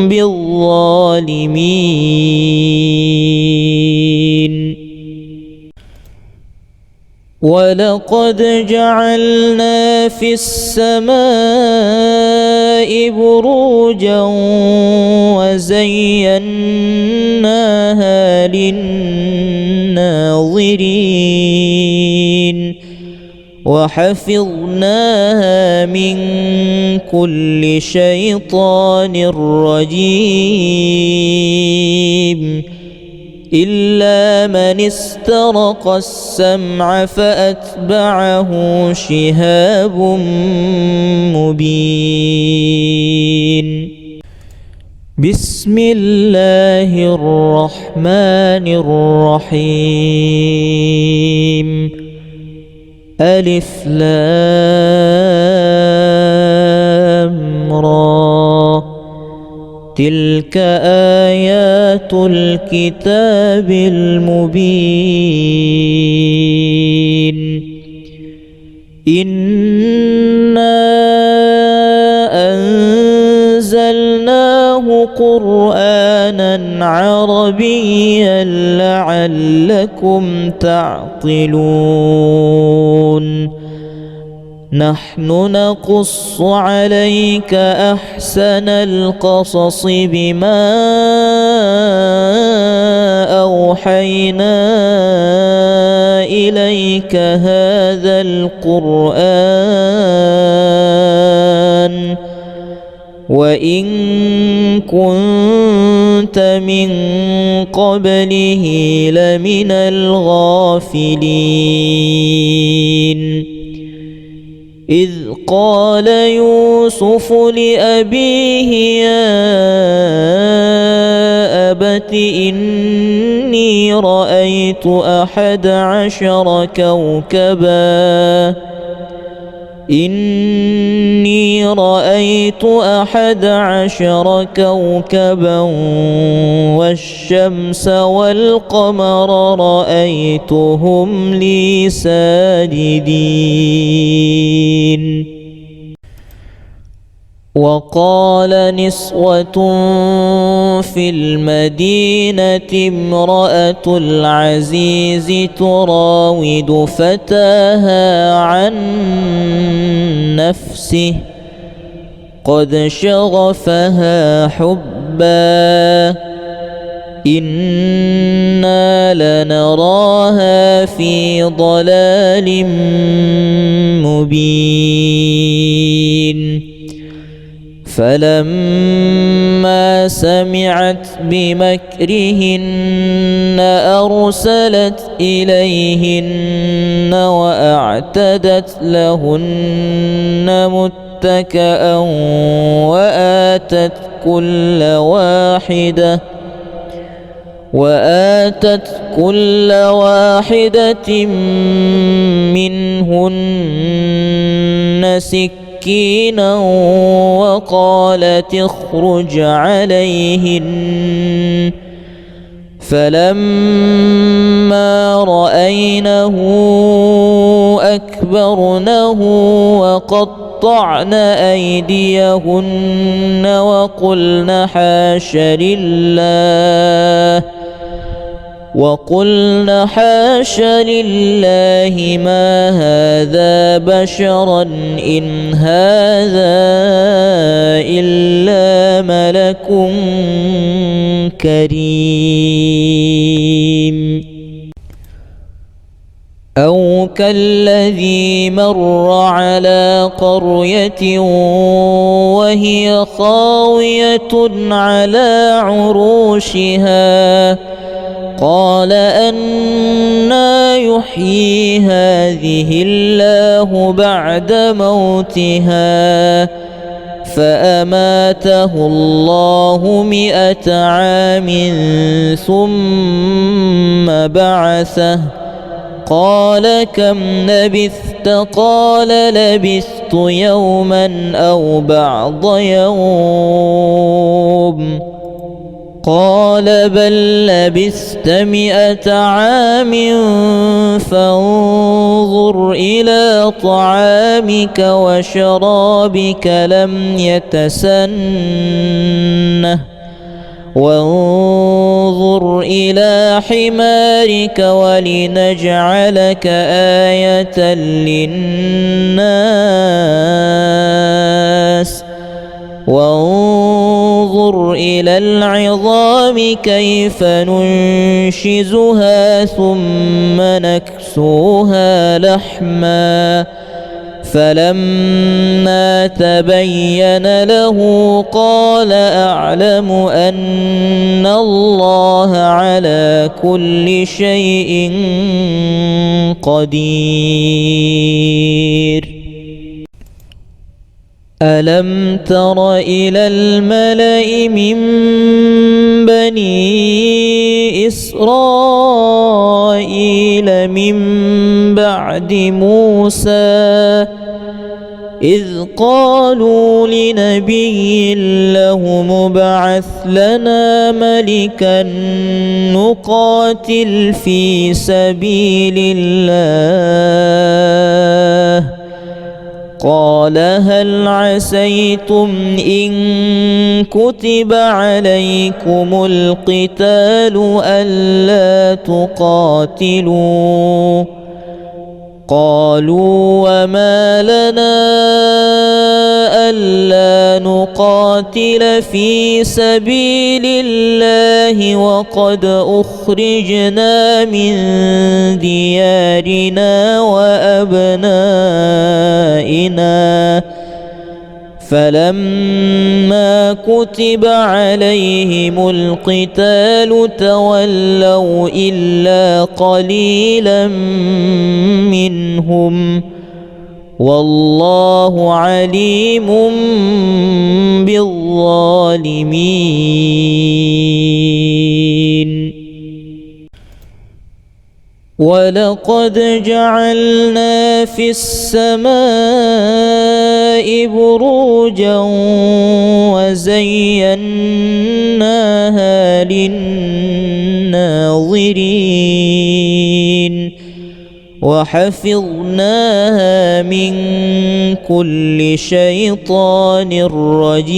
بالظالمين. ولقد جعلنا في السماء بروجا وزيناها للناظرين وحفظناها من كل شيطان رجيم إلا من استرق السمع فأتبعه شهاب مبين. بسم الله الرحمن الرحيم. ألف لام را تلك آيات الكتاب المبين. إنا أنزلناه قرآنا عربيا لعلكم تعقلون. نحن نقص عليك أحسن القصص بما أوحينا إليك هذا القرآن وإن كنت من قبله لمن الغافلين. إذ قال يوسف لأبيه يا أبت إني رأيت 11 كوكبا والشمس والقمر رأيتهم لي ساجدين. وقال نسوة في المدينة امرأة العزيز تراود فتاها عن نفسه قد شغفها حبا إنا لنراها في ضلال مبين. فلما سمعت بمكرهن أرسلت إليهن وأعتدت لهن متكئا وآتت كل واحدة منهن سكينا وقالت اخرج عليهن فلما رأينه أكبرنه وقطعن أيديهن وقلن حاش لله ما هذا بشرا إن هذا إلا ملك كريم. أو كالذي مر على قرية وهي خاوية على عروشها قال أنى يحيي هذه الله بعد موتها فأماته الله 100 عام ثم بعثه قال كم لبثت قال لبثت يوما أو بعض يوم قال بل لبثت 100 عام فانظر إلى طعامك وشرابك لم يتسنه وانظر إلى حمارك ولنجعلك آية للناس وانظر إلى العظام كيف ننشزها ثم نكسوها لحما فلما تبين له قال أعلم أن الله على كل شيء قدير. ألم تر إلى الملأ من بني إسرائيل من بعد موسى إذ قالوا لنبي له ابعث لنا ملكا نقاتل في سبيل الله قال هل عسيتم إن كتب عليكم القتال ألا تقاتلوا قالوا وما لنا ألا نقاتل في سبيل الله وقد أخرجنا من ديارنا وأبنائنا فلما كتب عليهم القتال تولوا إلا قليلا منهم والله عليم بالظالمين. ولقد جعلنا في السماء بروجا وزيناها للناظرين وحفظناها من كل شيطان رجيم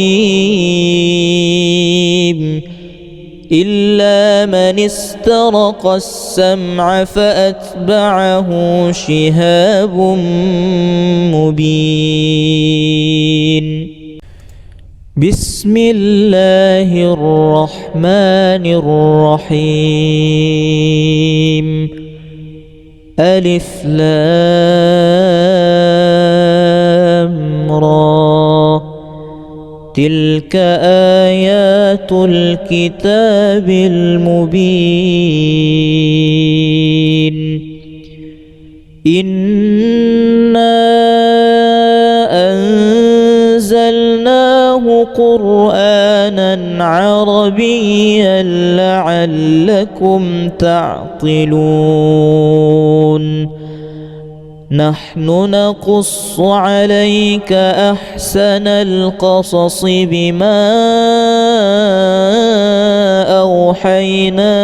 إلا من استرق السمع فأتبعه شهاب مبين. بسم الله الرحمن الرحيم ألف لام را تلك آيات الكتاب المبين إنا أنزلناه قرآنا عربيا لعلكم تعقلون نحن نقص عليك أحسن القصص بما أوحينا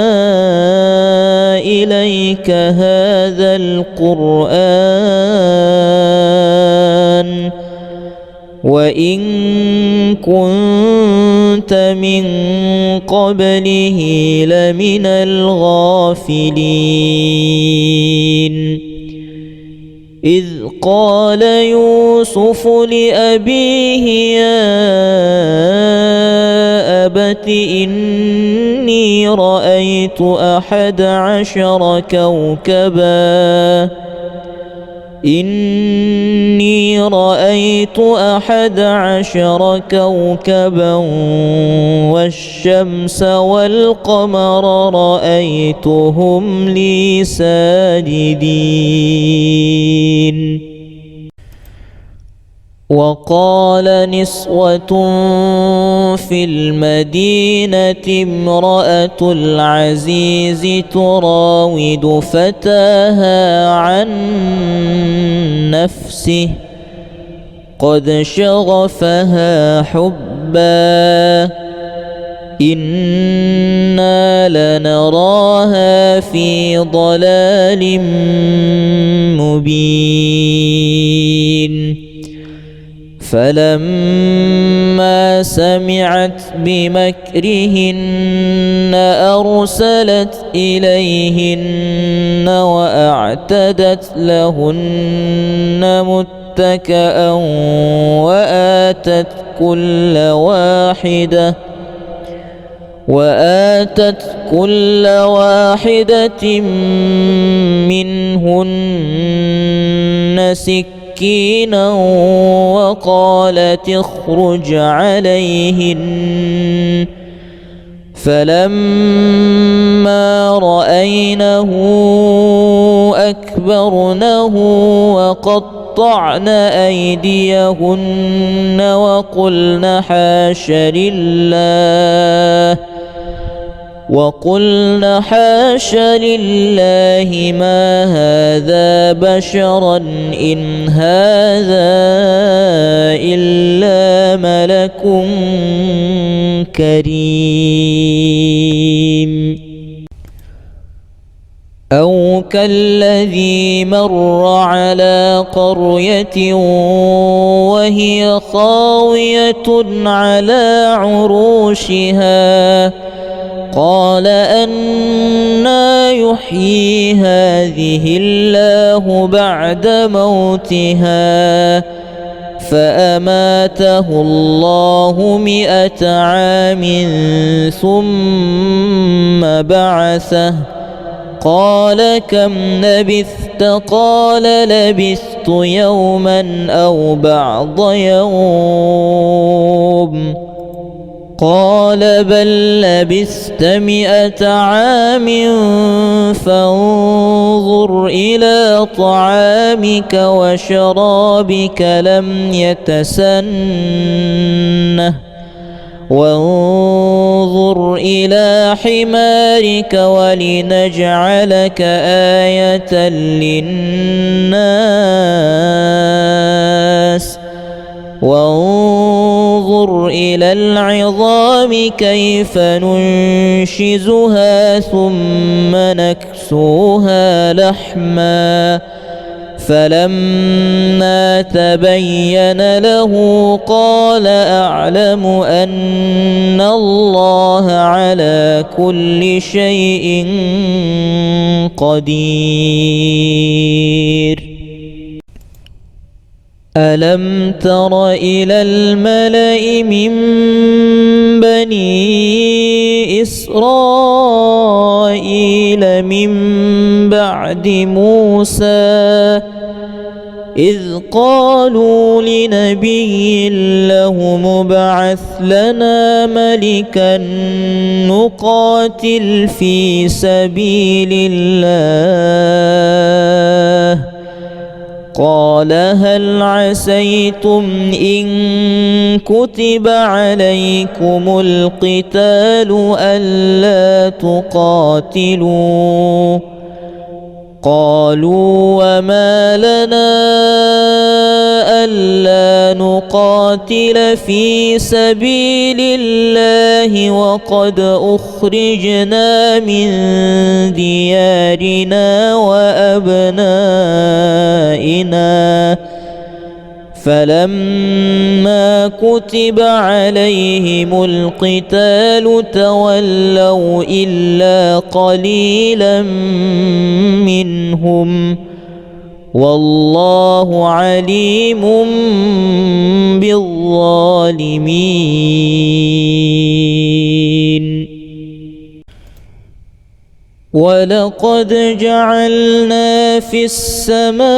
إليك هذا القرآن وإن كنت من قبله لمن الغافلين إذ قال يوسف لأبيه يا أبت إني رأيت 11 كوكبا والشمس والقمر رأيتهم لي ساجدين وقال نسوة في المدينة امرأة العزيز تراود فتاها عن نفسه قد شغفها حبا إنا لنراها في ضلال مبين فلما سمعت بمكرهن أرسلت إليهن وأعتدت لهن متكئا وآتت كل واحدة منهن سكينا وقالت اخرج عليهن فلما رأينه أكبرنه وقطعن أيديهن وقلن حاش لله ما هذا بشرا إن هذا إلا ملك كريم أو كالذي مر على قرية وهي خاوية على عروشها قال أنى يحيي هذه الله بعد موتها فأماته الله 100 عام ثم بعثه قال كم لبثت قال لبثت يوما أو بعض يوم قال بل لبثت 100 عام فانظر إلى طعامك وشرابك لم يتسنه وانظر إلى حمارك ولنجعلك آية للناس وانظر إلى العظام كيف ننشزها ثم نكسوها لحما فلما تبين له قال أعلم أن الله على كل شيء قدير ألم تر إلى الملأ من بني إسرائيل من بعد موسى إذ قالوا لنبي له ابعث لنا ملكا نقاتل في سبيل الله قال هل عسيتم إن كتب عليكم القتال ألا تقاتلوا قالوا وما لنا ألا نقاتل في سبيل الله وقد أخرجنا من ديارنا وأبنائنا فلما كتب عليهم القتال تولوا إلا قليلا منهم والله عليم بالظالمين ولقد جعلنا في السماء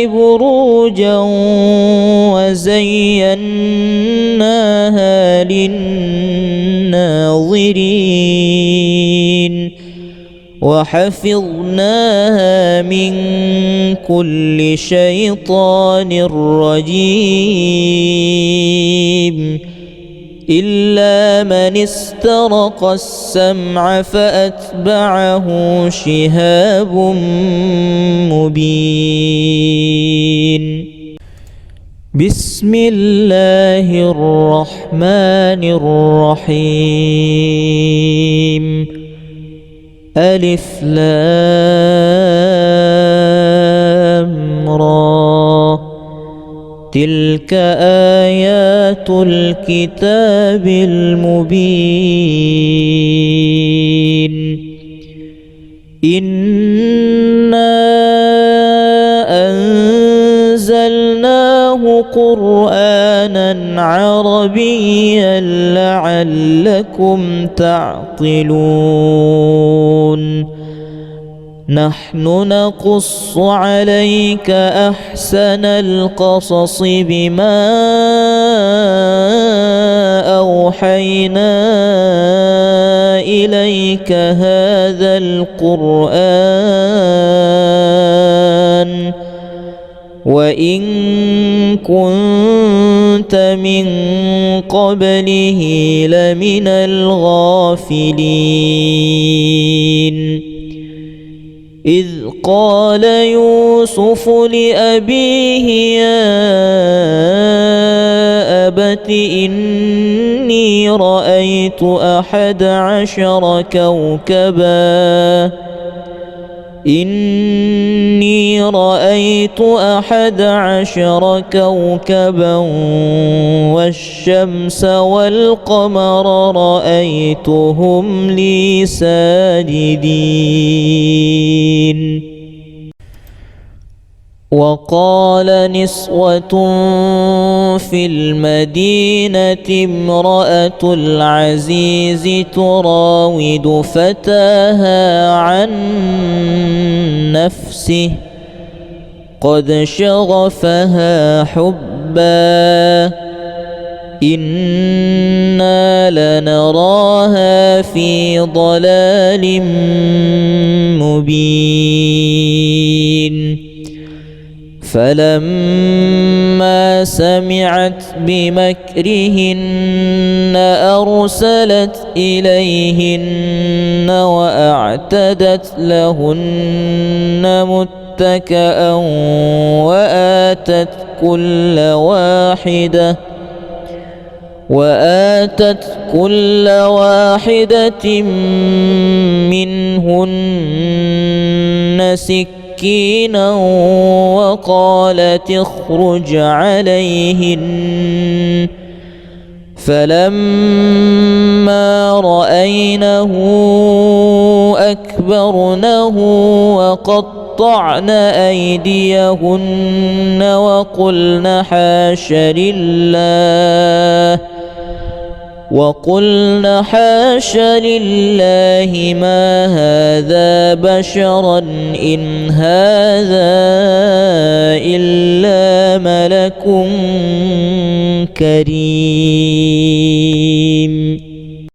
بروجا وزيناها للناظرين وحفظناها من كل شيطان رجيم إلا من استرق السمع فأتبعه شهاب مبين بسم الله الرحمن الرحيم ألف لام را تلك آيات الكتاب المبين إنا أنزلناه قرآنا عربيا لعلكم تعقلون نحن نقص عليك أحسن القصص بما أوحينا إليك هذا القرآن وإن كنت من قبله لمن الغافلين إذ قال يوسف لأبيه يا أبت إني رأيت 11 كوكبا إني رأيت 11 كوكبا والشمس والقمر رأيتهم لي ساجدين وقال نسوة في المدينة امرأة العزيز تراود فتاها عن نفسه قد شغفها حبا إنا لنراها في ضلال مبين فلما سمعت بمكرهن أرسلت إليهن وأعتدت لهن متكئا وآتت كل واحدة منهن سكينا وقالت اخرج عليهن فلما رأينه أكبرنه وقطعن أيديهن وقلن حاش لله ما هذا بشرا إن هذا إلا ملك كريم.